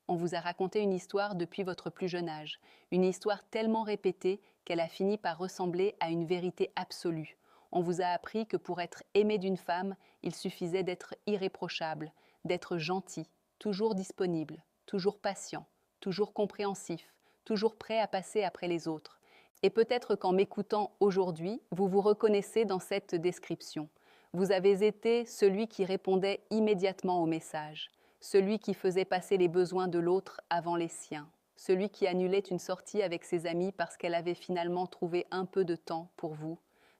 On vous a raconté une histoire depuis votre plus jeune âge, une histoire tellement répétée qu'elle a fini par ressembler à une vérité absolue. On vous a appris que pour être aimé d'une femme, il suffisait d'être irréprochable, d'être gentil, toujours disponible, toujours patient, toujours compréhensif, toujours prêt à passer après les autres. Et peut-être qu'en m'écoutant aujourd'hui, vous vous reconnaissez dans cette description. Vous avez été celui qui répondait immédiatement au message, celui qui faisait passer les besoins de l'autre avant les siens, celui qui annulait une sortie avec ses amis parce qu'elle avait finalement trouvé un peu de temps pour vous,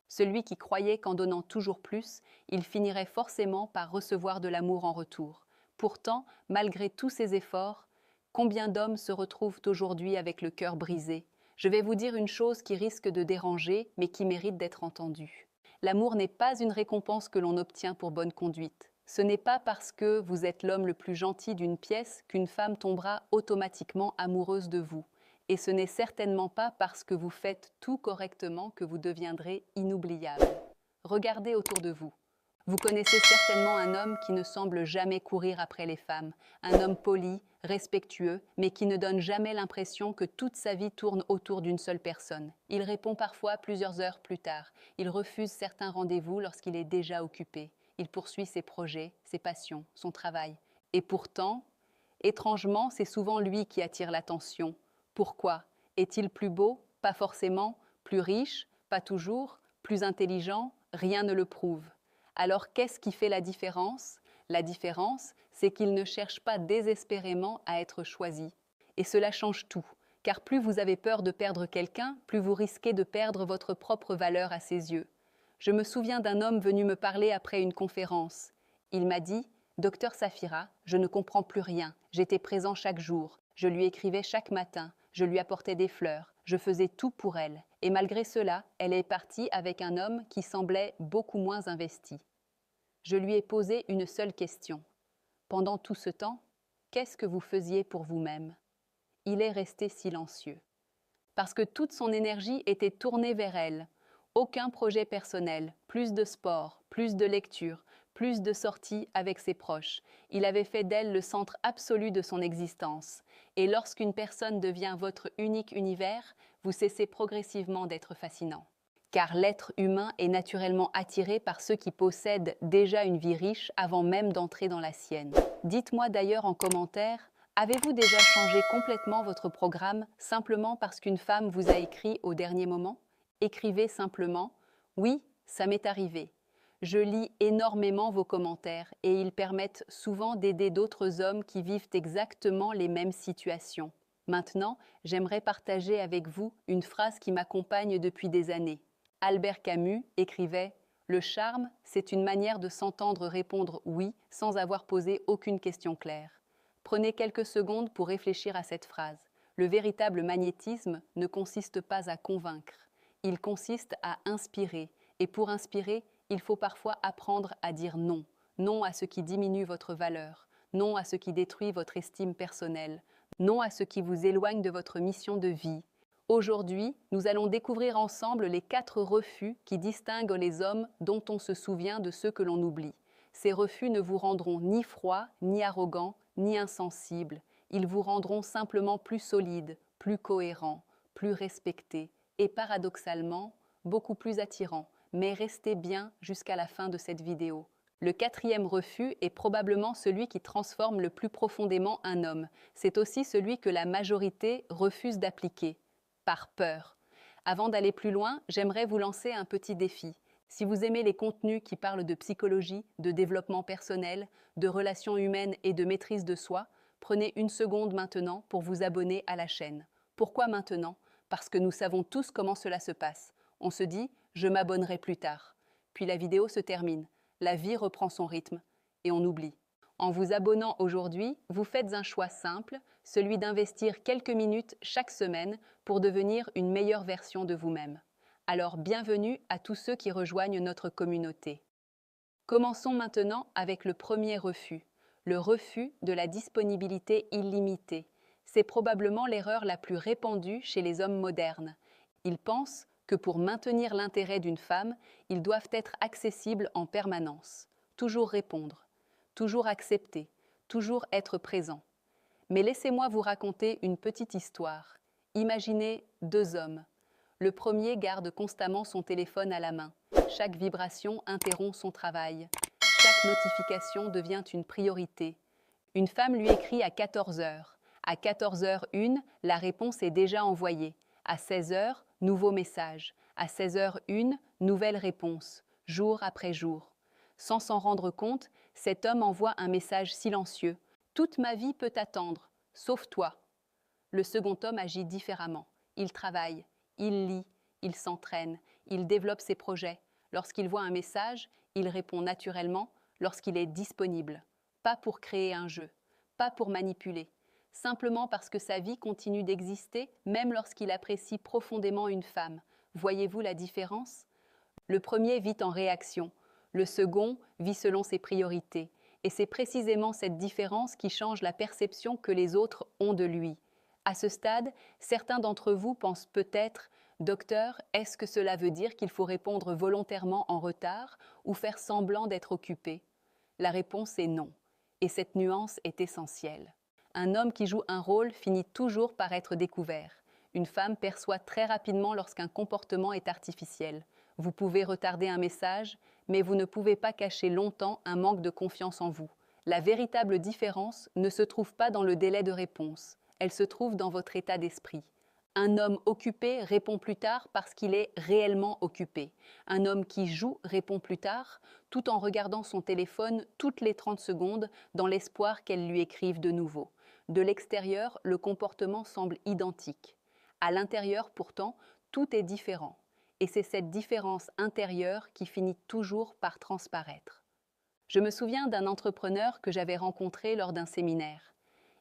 celui qui croyait qu'en donnant toujours plus, il finirait forcément par recevoir de l'amour en retour. Pourtant, malgré tous ses efforts, combien d'hommes se retrouvent aujourd'hui avec le cœur brisé? Je vais vous dire une chose qui risque de déranger, mais qui mérite d'être entendue. L'amour n'est pas une récompense que l'on obtient pour bonne conduite. Ce n'est pas parce que vous êtes l'homme le plus gentil d'une pièce qu'une femme tombera automatiquement amoureuse de vous. Et ce n'est certainement pas parce que vous faites tout correctement que vous deviendrez inoubliable. Regardez autour de vous. Vous connaissez certainement un homme qui ne semble jamais courir après les femmes, un homme poli, respectueux, mais qui ne donne jamais l'impression que toute sa vie tourne autour d'une seule personne. Il répond parfois plusieurs heures plus tard. Il refuse certains rendez-vous lorsqu'il est déjà occupé. Il poursuit ses projets, ses passions, son travail. Et pourtant, étrangement, c'est souvent lui qui attire l'attention. Pourquoi? Est-il plus beau? Pas forcément. Plus riche? Pas toujours. Plus intelligent? Rien ne le prouve. Alors qu'est-ce qui fait la différence? La différence, c'est qu'il ne cherche pas désespérément à être choisi. Et cela change tout, car plus vous avez peur de perdre quelqu'un, plus vous risquez de perdre votre propre valeur à ses yeux. Je me souviens d'un homme venu me parler après une conférence. Il m'a dit « Docteur Safira, je ne comprends plus rien. J'étais présent chaque jour. Je lui écrivais chaque matin. Je lui apportais des fleurs. Je faisais tout pour elle. Et malgré cela, elle est partie avec un homme qui semblait beaucoup moins investi. Je lui ai posé une seule question. Pendant tout ce temps, qu'est-ce que vous faisiez pour vous-même? Il est resté silencieux. Parce que toute son énergie était tournée vers elle. Aucun projet personnel, plus de sport, plus de lecture, plus de sorties avec ses proches. Il avait fait d'elle le centre absolu de son existence. Et lorsqu'une personne devient votre unique univers, vous cessez progressivement d'être fascinant. Car l'être humain est naturellement attiré par ceux qui possèdent déjà une vie riche avant même d'entrer dans la sienne. Dites-moi d'ailleurs en commentaire, avez-vous déjà changé complètement votre programme simplement parce qu'une femme vous a écrit au dernier moment? Écrivez simplement « Oui, ça m'est arrivé ». Je lis énormément vos commentaires et ils permettent souvent d'aider d'autres hommes qui vivent exactement les mêmes situations. Maintenant, j'aimerais partager avec vous une phrase qui m'accompagne depuis des années. Albert Camus écrivait « Le charme, c'est une manière de s'entendre répondre « oui » sans avoir posé aucune question claire ». Prenez quelques secondes pour réfléchir à cette phrase. Le véritable magnétisme ne consiste pas à convaincre, il consiste à inspirer. Et pour inspirer, il faut parfois apprendre à dire non. Non à ce qui diminue votre valeur, non à ce qui détruit votre estime personnelle, non à ce qui vous éloigne de votre mission de vie. Aujourd'hui, nous allons découvrir ensemble les 4 refus qui distinguent les hommes dont on se souvient de ceux que l'on oublie. Ces refus ne vous rendront ni froid, ni arrogant, ni insensible. Ils vous rendront simplement plus solide, plus cohérent, plus respecté et paradoxalement, beaucoup plus attirant. Mais restez bien jusqu'à la fin de cette vidéo. Le 4e refus est probablement celui qui transforme le plus profondément un homme. C'est aussi celui que la majorité refuse d'appliquer, par peur. Avant d'aller plus loin, j'aimerais vous lancer un petit défi. Si vous aimez les contenus qui parlent de psychologie, de développement personnel, de relations humaines et de maîtrise de soi, prenez une seconde maintenant pour vous abonner à la chaîne. Pourquoi maintenant? Parce que nous savons tous comment cela se passe. On se dit « je m'abonnerai plus tard ». Puis la vidéo se termine, la vie reprend son rythme et on oublie. En vous abonnant aujourd'hui, vous faites un choix simple, celui d'investir quelques minutes chaque semaine pour devenir une meilleure version de vous-même. Alors bienvenue à tous ceux qui rejoignent notre communauté. Commençons maintenant avec le premier refus, le refus de la disponibilité illimitée. C'est probablement l'erreur la plus répandue chez les hommes modernes. Ils pensent que pour maintenir l'intérêt d'une femme, ils doivent être accessibles en permanence, toujours répondre, toujours accepter, toujours être présent. Mais laissez-moi vous raconter une petite histoire. Imaginez deux hommes. Le premier garde constamment son téléphone à la main. Chaque vibration interrompt son travail. Chaque notification devient une priorité. Une femme lui écrit à 14 heures. À 14h01, la réponse est déjà envoyée. À 16h, nouveau message. À 16h01, nouvelle réponse, jour après jour. Sans s'en rendre compte, cet homme envoie un message silencieux. Toute ma vie peut attendre, sauf toi. Le second homme agit différemment. Il travaille, il lit, il s'entraîne, il développe ses projets. Lorsqu'il voit un message, il répond naturellement lorsqu'il est disponible. Pas pour créer un jeu, pas pour manipuler, simplement parce que sa vie continue d'exister même lorsqu'il apprécie profondément une femme. Voyez-vous la différence? Le premier vit en réaction, le second vit selon ses priorités. Et c'est précisément cette différence qui change la perception que les autres ont de lui. À ce stade, certains d'entre vous pensent peut-être « Docteur, est-ce que cela veut dire qu'il faut répondre volontairement en retard ou faire semblant d'être occupé ?» La réponse est non. Et cette nuance est essentielle. Un homme qui joue un rôle finit toujours par être découvert. Une femme perçoit très rapidement lorsqu'un comportement est artificiel. Vous pouvez retarder un message, mais vous ne pouvez pas cacher longtemps un manque de confiance en vous. La véritable différence ne se trouve pas dans le délai de réponse. Elle se trouve dans votre état d'esprit. Un homme occupé répond plus tard parce qu'il est réellement occupé. Un homme qui joue répond plus tard, tout en regardant son téléphone toutes les 30 secondes dans l'espoir qu'elle lui écrive de nouveau. De l'extérieur, le comportement semble identique. À l'intérieur, pourtant, tout est différent. Et c'est cette différence intérieure qui finit toujours par transparaître. Je me souviens d'un entrepreneur que j'avais rencontré lors d'un séminaire.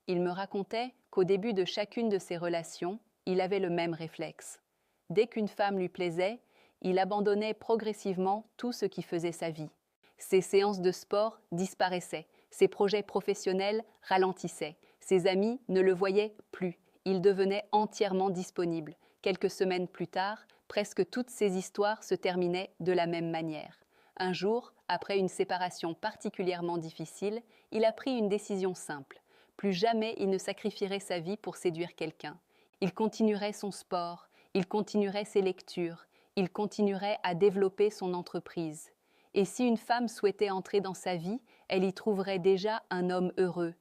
Il me racontait qu'au début de chacune de ses relations, il avait le même réflexe. Dès qu'une femme lui plaisait, il abandonnait progressivement tout ce qui faisait sa vie. Ses séances de sport disparaissaient, ses projets professionnels ralentissaient, ses amis ne le voyaient plus. Il devenait entièrement disponible. Quelques semaines plus tard, presque toutes ces histoires se terminaient de la même manière. Un jour, après une séparation particulièrement difficile, il a pris une décision simple. Plus jamais il ne sacrifierait sa vie pour séduire quelqu'un. Il continuerait son sport, il continuerait ses lectures, il continuerait à développer son entreprise. Et si une femme souhaitait entrer dans sa vie, elle y trouverait déjà un homme heureux.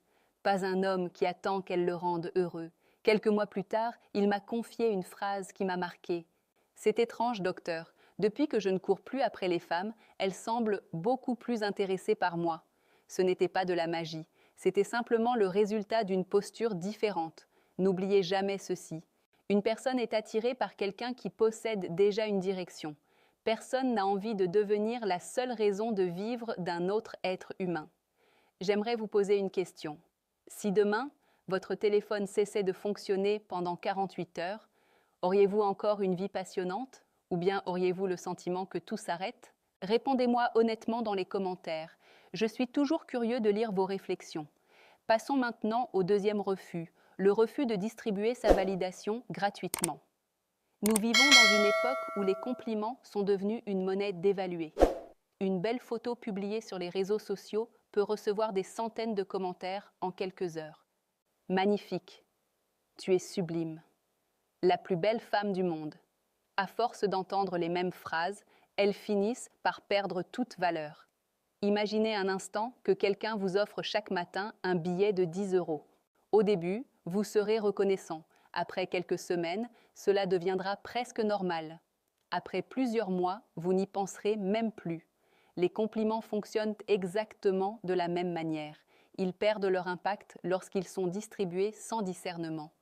Pas un homme qui attend qu'elle le rende heureux. Quelques mois plus tard, il m'a confié une phrase qui m'a marquée. « C'est étrange, docteur. Depuis que je ne cours plus après les femmes, elles semblent beaucoup plus intéressées par moi. » Ce n'était pas de la magie. C'était simplement le résultat d'une posture différente. N'oubliez jamais ceci. Une personne est attirée par quelqu'un qui possède déjà une direction. Personne n'a envie de devenir la seule raison de vivre d'un autre être humain. J'aimerais vous poser une question. Si demain, votre téléphone cessait de fonctionner pendant 48 heures, auriez-vous encore une vie passionnante? Ou bien auriez-vous le sentiment que tout s'arrête? Répondez-moi honnêtement dans les commentaires. Je suis toujours curieux de lire vos réflexions. Passons maintenant au deuxième refus, le refus de distribuer sa validation gratuitement. Nous vivons dans une époque où les compliments sont devenus une monnaie dévaluée. Une belle photo publiée sur les réseaux sociaux peut recevoir des centaines de commentaires en quelques heures. Magnifique, tu es sublime, la plus belle femme du monde. À force d'entendre les mêmes phrases, elles finissent par perdre toute valeur. Imaginez un instant que quelqu'un vous offre chaque matin un billet de 10 euros. Au début, vous serez reconnaissant. Après quelques semaines, cela deviendra presque normal. Après plusieurs mois, vous n'y penserez même plus. Les compliments fonctionnent exactement de la même manière. Ils perdent leur impact lorsqu'ils sont distribués sans discernement.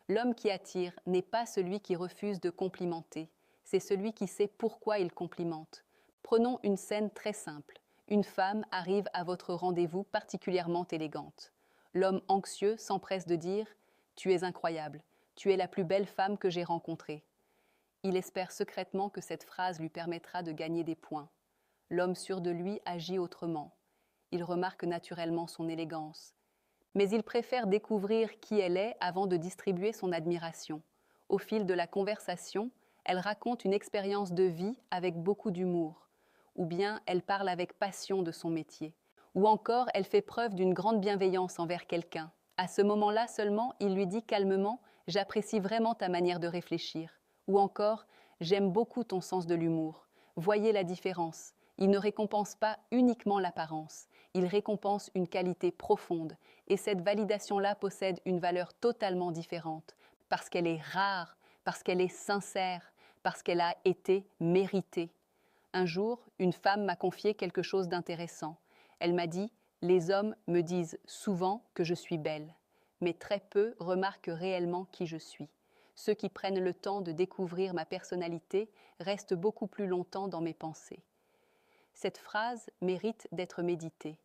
L'homme qui attire n'est pas celui qui refuse de complimenter. C'est celui qui sait pourquoi il complimente. Prenons une scène très simple. Une femme arrive à votre rendez-vous particulièrement élégante. L'homme anxieux s'empresse de dire « Tu es incroyable, tu es la plus belle femme que j'ai rencontrée ». Il espère secrètement que cette phrase lui permettra de gagner des points. L'homme sûr de lui agit autrement. Il remarque naturellement son élégance. Mais il préfère découvrir qui elle est avant de distribuer son admiration. Au fil de la conversation, elle raconte une expérience de vie avec beaucoup d'humour. Ou bien elle parle avec passion de son métier. Ou encore elle fait preuve d'une grande bienveillance envers quelqu'un. À ce moment-là seulement, il lui dit calmement « J'apprécie vraiment ta manière de réfléchir » ou encore « J'aime beaucoup ton sens de l'humour ». Voyez la différence. Il ne récompense pas uniquement l'apparence, il récompense une qualité profonde. Et cette validation-là possède une valeur totalement différente, parce qu'elle est rare, parce qu'elle est sincère, parce qu'elle a été méritée. Un jour, une femme m'a confié quelque chose d'intéressant. Elle m'a dit « Les hommes me disent souvent que je suis belle, mais très peu remarquent réellement qui je suis. Ceux qui prennent le temps de découvrir ma personnalité restent beaucoup plus longtemps dans mes pensées. » Cette phrase mérite d'être méditée.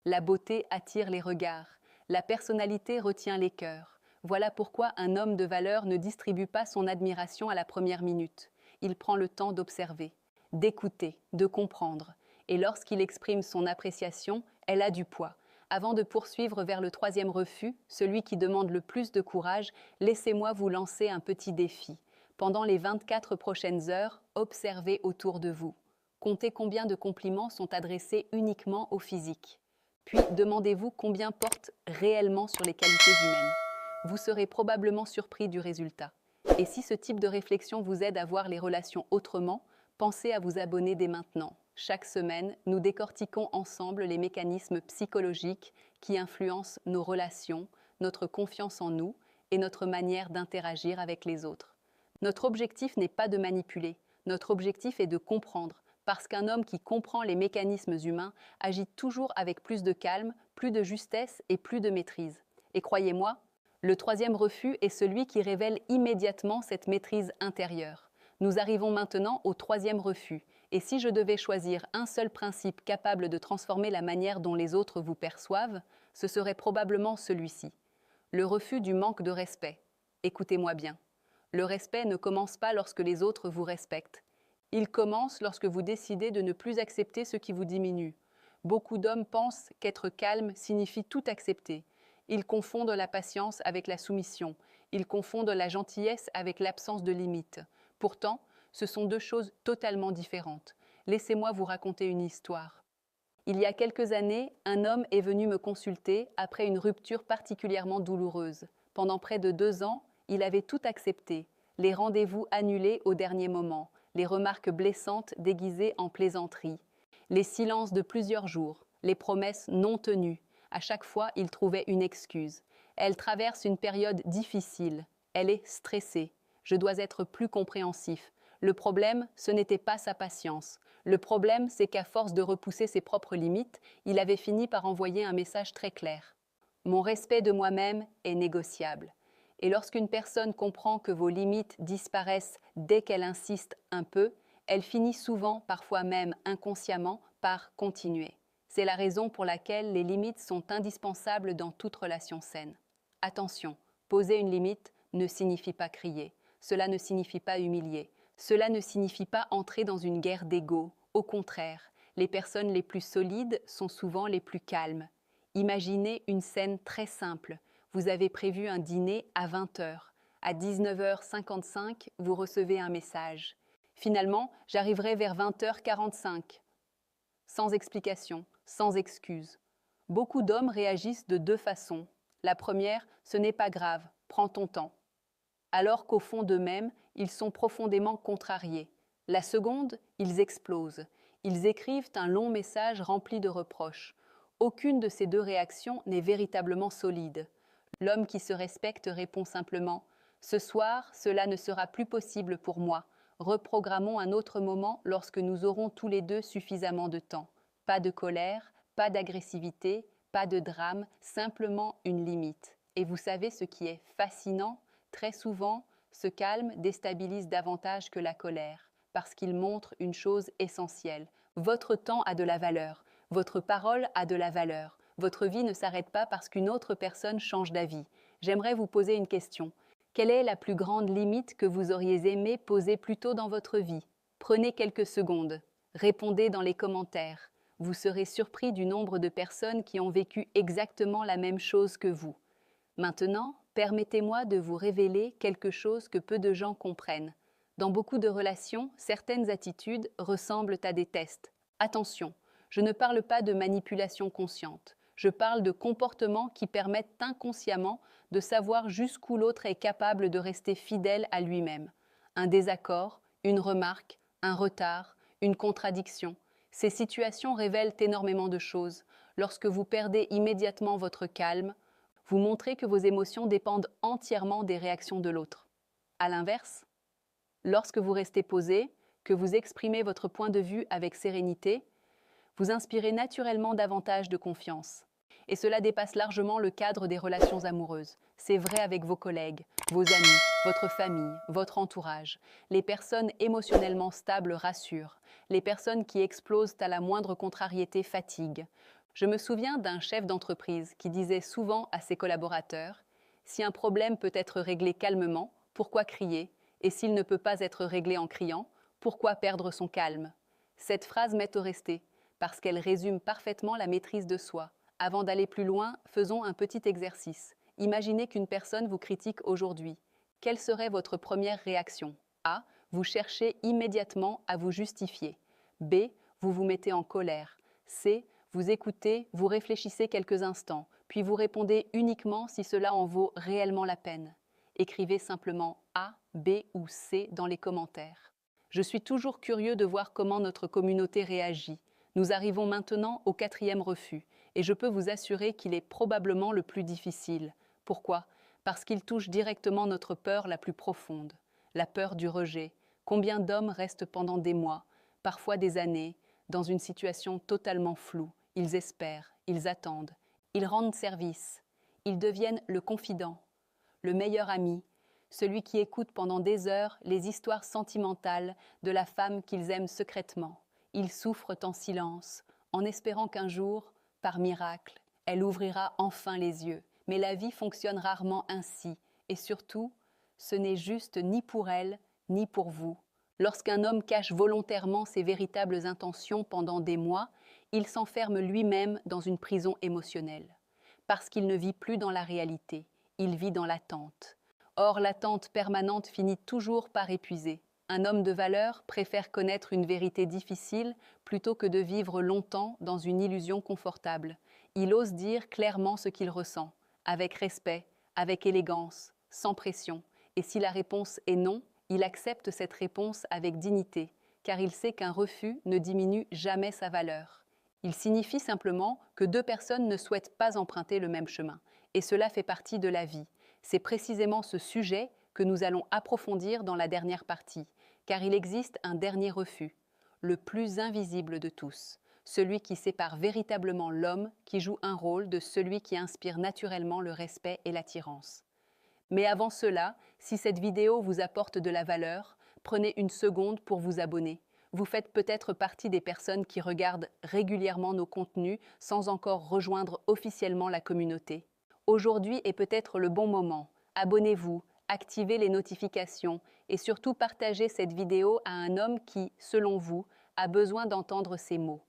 La beauté attire les regards, la personnalité retient les cœurs. Voilà pourquoi un homme de valeur ne distribue pas son admiration à la première minute. Il prend le temps d'observer, d'écouter, de comprendre. Et lorsqu'il exprime son appréciation, elle a du poids. Avant de poursuivre vers le troisième refus, celui qui demande le plus de courage, laissez-moi vous lancer un petit défi. Pendant les 24 prochaines heures, observez autour de vous. Comptez combien de compliments sont adressés uniquement au physique. Puis demandez-vous combien portent réellement sur les qualités humaines. Vous serez probablement surpris du résultat. Et si ce type de réflexion vous aide à voir les relations autrement, pensez à vous abonner dès maintenant. Chaque semaine, nous décortiquons ensemble les mécanismes psychologiques qui influencent nos relations, notre confiance en nous et notre manière d'interagir avec les autres. Notre objectif n'est pas de manipuler, notre objectif est de comprendre, parce qu'un homme qui comprend les mécanismes humains agit toujours avec plus de calme, plus de justesse et plus de maîtrise. Et croyez-moi, le troisième refus est celui qui révèle immédiatement cette maîtrise intérieure. Nous arrivons maintenant au troisième refus, et si je devais choisir un seul principe capable de transformer la manière dont les autres vous perçoivent, ce serait probablement celui-ci. Le refus du manque de respect. Écoutez-moi bien. Le respect ne commence pas lorsque les autres vous respectent. Il commence lorsque vous décidez de ne plus accepter ce qui vous diminue. Beaucoup d'hommes pensent qu'être calme signifie tout accepter. Ils confondent la patience avec la soumission. Ils confondent la gentillesse avec l'absence de limites. Pourtant, ce sont deux choses totalement différentes. Laissez-moi vous raconter une histoire. Il y a quelques années, un homme est venu me consulter après une rupture particulièrement douloureuse. Pendant près de 2 ans, il avait tout accepté. Les rendez-vous annulés au dernier moment, les remarques blessantes déguisées en plaisanterie, les silences de plusieurs jours, les promesses non tenues. À chaque fois, il trouvait une excuse. Elle traverse une période difficile. Elle est stressée. Je dois être plus compréhensif. Le problème, ce n'était pas sa patience. Le problème, c'est qu'à force de repousser ses propres limites, il avait fini par envoyer un message très clair. Mon respect de moi-même est négociable. Et lorsqu'une personne comprend que vos limites disparaissent dès qu'elle insiste un peu, elle finit souvent, parfois même inconsciemment, par continuer. C'est la raison pour laquelle les limites sont indispensables dans toute relation saine. Attention, poser une limite ne signifie pas crier. Cela ne signifie pas humilier. Cela ne signifie pas entrer dans une guerre d'ego. Au contraire, les personnes les plus solides sont souvent les plus calmes. Imaginez une scène très simple. Vous avez prévu un dîner à 20 h. À 19h55, vous recevez un message. Finalement, j'arriverai vers 20h45. Sans explication, sans excuse. Beaucoup d'hommes réagissent de 2 façons. La première, ce n'est pas grave, prends ton temps. Alors qu'au fond d'eux-mêmes, ils sont profondément contrariés. La seconde, ils explosent. Ils écrivent un long message rempli de reproches. Aucune de ces 2 réactions n'est véritablement solide. L'homme qui se respecte répond simplement « Ce soir, cela ne sera plus possible pour moi. Reprogrammons un autre moment lorsque nous aurons tous les 2 suffisamment de temps. » Pas de colère, pas d'agressivité, pas de drame, simplement une limite. Et vous savez ce qui est fascinant ? Très souvent, ce calme déstabilise davantage que la colère, parce qu'il montre une chose essentielle. Votre temps a de la valeur, votre parole a de la valeur. Votre vie ne s'arrête pas parce qu'une autre personne change d'avis. J'aimerais vous poser une question. Quelle est la plus grande limite que vous auriez aimé poser plus tôt dans votre vie ? Prenez quelques secondes. Répondez dans les commentaires. Vous serez surpris du nombre de personnes qui ont vécu exactement la même chose que vous. Maintenant, permettez-moi de vous révéler quelque chose que peu de gens comprennent. Dans beaucoup de relations, certaines attitudes ressemblent à des tests. Attention, je ne parle pas de manipulation consciente. Je parle de comportements qui permettent inconsciemment de savoir jusqu'où l'autre est capable de rester fidèle à lui-même. Un désaccord, une remarque, un retard, une contradiction. Ces situations révèlent énormément de choses. Lorsque vous perdez immédiatement votre calme, vous montrez que vos émotions dépendent entièrement des réactions de l'autre. À l'inverse, lorsque vous restez posé, que vous exprimez votre point de vue avec sérénité, vous inspirez naturellement davantage de confiance. Et cela dépasse largement le cadre des relations amoureuses. C'est vrai avec vos collègues, vos amis, votre famille, votre entourage. Les personnes émotionnellement stables rassurent. Les personnes qui explosent à la moindre contrariété fatiguent. Je me souviens d'un chef d'entreprise qui disait souvent à ses collaborateurs « Si un problème peut être réglé calmement, pourquoi crier? Et s'il ne peut pas être réglé en criant, pourquoi perdre son calme ?» Cette phrase m'est restée parce qu'elle résume parfaitement la maîtrise de soi. Avant d'aller plus loin, faisons un petit exercice. Imaginez qu'une personne vous critique aujourd'hui. Quelle serait votre première réaction? A. Vous cherchez immédiatement à vous justifier. B. Vous vous mettez en colère. C. Vous écoutez, vous réfléchissez quelques instants, puis vous répondez uniquement si cela en vaut réellement la peine. Écrivez simplement A, B ou C dans les commentaires. Je suis toujours curieux de voir comment notre communauté réagit. Nous arrivons maintenant au 4e refus, et je peux vous assurer qu'il est probablement le plus difficile. Pourquoi? Parce qu'il touche directement notre peur la plus profonde, la peur du rejet. Combien d'hommes restent pendant des mois, parfois des années, dans une situation totalement floue? Ils espèrent, ils attendent, ils rendent service, ils deviennent le confident, le meilleur ami, celui qui écoute pendant des heures les histoires sentimentales de la femme qu'ils aiment secrètement. Ils souffrent en silence, en espérant qu'un jour, par miracle, elle ouvrira enfin les yeux. Mais la vie fonctionne rarement ainsi, et surtout, ce n'est juste ni pour elle, ni pour vous. Lorsqu'un homme cache volontairement ses véritables intentions pendant des mois, il s'enferme lui-même dans une prison émotionnelle. Parce qu'il ne vit plus dans la réalité, il vit dans l'attente. Or, l'attente permanente finit toujours par épuiser. Un homme de valeur préfère connaître une vérité difficile plutôt que de vivre longtemps dans une illusion confortable. Il ose dire clairement ce qu'il ressent, avec respect, avec élégance, sans pression. Et si la réponse est non, il accepte cette réponse avec dignité, car il sait qu'un refus ne diminue jamais sa valeur. Il signifie simplement que deux personnes ne souhaitent pas emprunter le même chemin. Et cela fait partie de la vie. C'est précisément ce sujet que nous allons approfondir dans la dernière partie, car il existe un dernier refus, le plus invisible de tous, celui qui sépare véritablement l'homme qui joue un rôle de celui qui inspire naturellement le respect et l'attirance. Mais avant cela, si cette vidéo vous apporte de la valeur, prenez une seconde pour vous abonner. Vous faites peut-être partie des personnes qui regardent régulièrement nos contenus sans encore rejoindre officiellement la communauté. Aujourd'hui est peut-être le bon moment. Abonnez-vous, activez les notifications et surtout partagez cette vidéo à un homme qui, selon vous, a besoin d'entendre ces mots.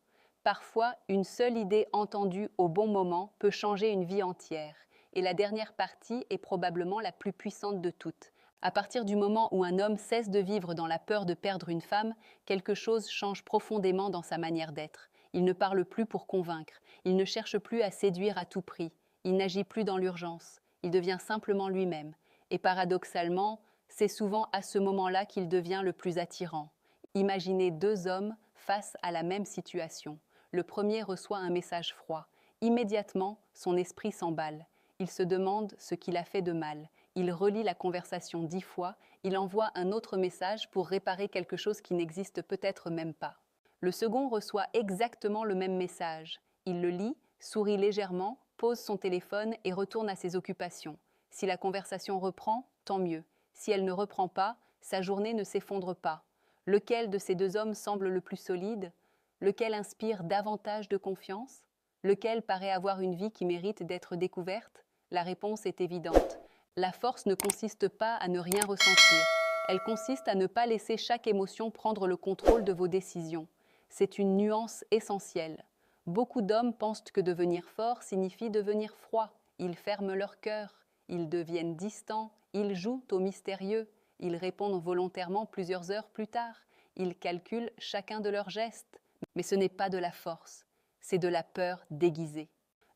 Parfois, une seule idée entendue au bon moment peut changer une vie entière. Et la dernière partie est probablement la plus puissante de toutes. À partir du moment où un homme cesse de vivre dans la peur de perdre une femme, quelque chose change profondément dans sa manière d'être. Il ne parle plus pour convaincre, il ne cherche plus à séduire à tout prix, il n'agit plus dans l'urgence, il devient simplement lui-même. Et paradoxalement, c'est souvent à ce moment-là qu'il devient le plus attirant. Imaginez deux hommes face à la même situation. Le premier reçoit un message froid. Immédiatement, son esprit s'emballe. Il se demande ce qu'il a fait de mal. Il relit la conversation 10 fois. Il envoie un autre message pour réparer quelque chose qui n'existe peut-être même pas. Le second reçoit exactement le même message. Il le lit, sourit légèrement, pose son téléphone et retourne à ses occupations. Si la conversation reprend, tant mieux. Si elle ne reprend pas, sa journée ne s'effondre pas. Lequel de ces deux hommes semble le plus solide? Lequel inspire davantage de confiance? Lequel paraît avoir une vie qui mérite d'être découverte? La réponse est évidente. La force ne consiste pas à ne rien ressentir. Elle consiste à ne pas laisser chaque émotion prendre le contrôle de vos décisions. C'est une nuance essentielle. Beaucoup d'hommes pensent que devenir fort signifie devenir froid. Ils ferment leur cœur, ils deviennent distants, ils jouent au mystérieux, ils répondent volontairement plusieurs heures plus tard, ils calculent chacun de leurs gestes. Mais ce n'est pas de la force, c'est de la peur déguisée.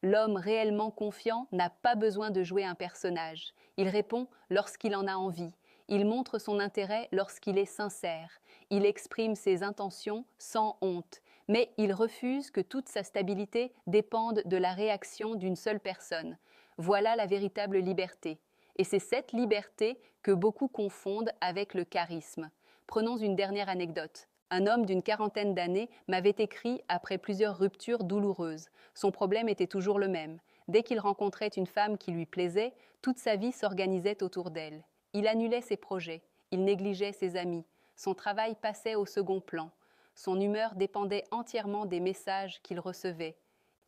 L'homme réellement confiant n'a pas besoin de jouer un personnage. Il répond lorsqu'il en a envie. Il montre son intérêt lorsqu'il est sincère. Il exprime ses intentions sans honte. Mais il refuse que toute sa stabilité dépende de la réaction d'une seule personne. Voilà la véritable liberté. Et c'est cette liberté que beaucoup confondent avec le charisme. Prenons une dernière anecdote. Un homme d'une quarantaine d'années m'avait écrit après plusieurs ruptures douloureuses. Son problème était toujours le même. Dès qu'il rencontrait une femme qui lui plaisait, toute sa vie s'organisait autour d'elle. Il annulait ses projets, il négligeait ses amis, son travail passait au second plan. Son humeur dépendait entièrement des messages qu'il recevait.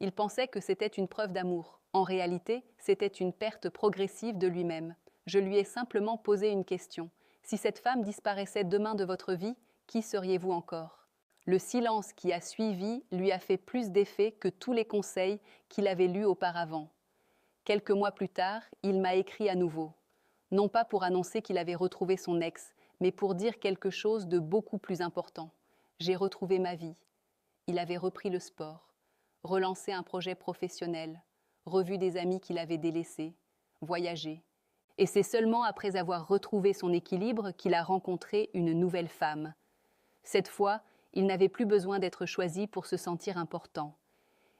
Il pensait que c'était une preuve d'amour. En réalité, c'était une perte progressive de lui-même. Je lui ai simplement posé une question. Si cette femme disparaissait demain de votre vie, qui seriez-vous encore ? Le silence qui a suivi lui a fait plus d'effet que tous les conseils qu'il avait lus auparavant. Quelques mois plus tard, il m'a écrit à nouveau. Non pas pour annoncer qu'il avait retrouvé son ex, mais pour dire quelque chose de beaucoup plus important. J'ai retrouvé ma vie. Il avait repris le sport, relancé un projet professionnel, revu des amis qu'il avait délaissés, voyagé. Et c'est seulement après avoir retrouvé son équilibre qu'il a rencontré une nouvelle femme. Cette fois, il n'avait plus besoin d'être choisi pour se sentir important.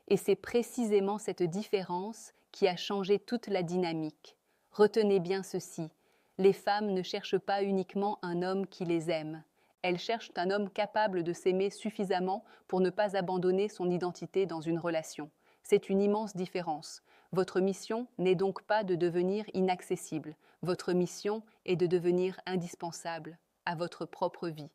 Et c'est précisément cette différence qui a changé toute la dynamique. Retenez bien ceci, les femmes ne cherchent pas uniquement un homme qui les aime. Elles cherchent un homme capable de s'aimer suffisamment pour ne pas abandonner son identité dans une relation. C'est une immense différence. Votre mission n'est donc pas de devenir inaccessible. Votre mission est de devenir indispensable à votre propre vie.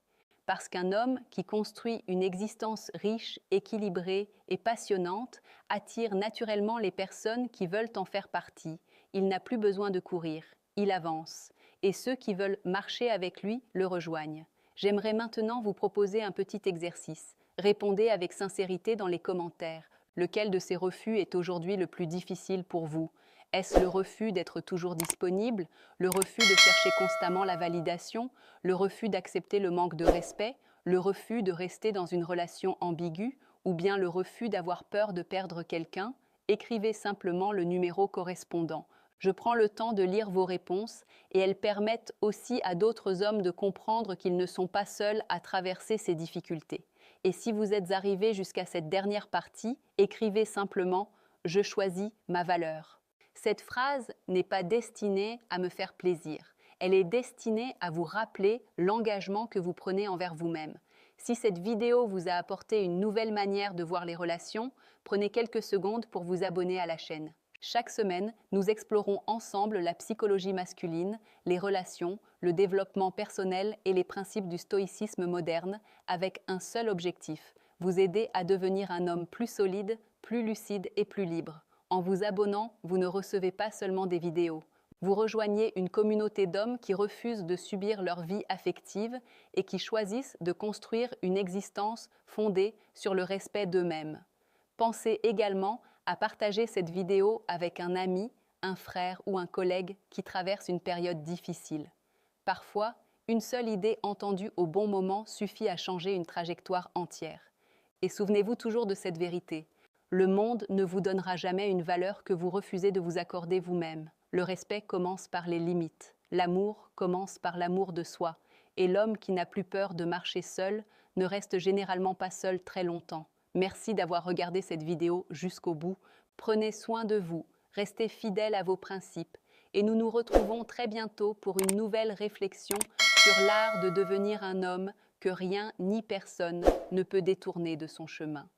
Parce qu'un homme qui construit une existence riche, équilibrée et passionnante attire naturellement les personnes qui veulent en faire partie. Il n'a plus besoin de courir, il avance. Et ceux qui veulent marcher avec lui le rejoignent. J'aimerais maintenant vous proposer un petit exercice. Répondez avec sincérité dans les commentaires. Lequel de ces refus est aujourd'hui le plus difficile pour vous ? Est-ce le refus d'être toujours disponible, le refus de chercher constamment la validation, le refus d'accepter le manque de respect, le refus de rester dans une relation ambiguë, ou bien le refus d'avoir peur de perdre quelqu'un ? Écrivez simplement le numéro correspondant. Je prends le temps de lire vos réponses et elles permettent aussi à d'autres hommes de comprendre qu'ils ne sont pas seuls à traverser ces difficultés. Et si vous êtes arrivé jusqu'à cette dernière partie, écrivez simplement « Je choisis ma valeur ». Cette phrase n'est pas destinée à me faire plaisir. Elle est destinée à vous rappeler l'engagement que vous prenez envers vous-même. Si cette vidéo vous a apporté une nouvelle manière de voir les relations, prenez quelques secondes pour vous abonner à la chaîne. Chaque semaine, nous explorons ensemble la psychologie masculine, les relations, le développement personnel et les principes du stoïcisme moderne avec un seul objectif, vous aider à devenir un homme plus solide, plus lucide et plus libre. En vous abonnant, vous ne recevez pas seulement des vidéos. Vous rejoignez une communauté d'hommes qui refusent de subir leur vie affective et qui choisissent de construire une existence fondée sur le respect d'eux-mêmes. Pensez également à partager cette vidéo avec un ami, un frère ou un collègue qui traverse une période difficile. Parfois, une seule idée entendue au bon moment suffit à changer une trajectoire entière. Et souvenez-vous toujours de cette vérité. Le monde ne vous donnera jamais une valeur que vous refusez de vous accorder vous-même. Le respect commence par les limites. L'amour commence par l'amour de soi. Et l'homme qui n'a plus peur de marcher seul ne reste généralement pas seul très longtemps. Merci d'avoir regardé cette vidéo jusqu'au bout. Prenez soin de vous, restez fidèles à vos principes. Et nous nous retrouvons très bientôt pour une nouvelle réflexion sur l'art de devenir un homme que rien ni personne ne peut détourner de son chemin.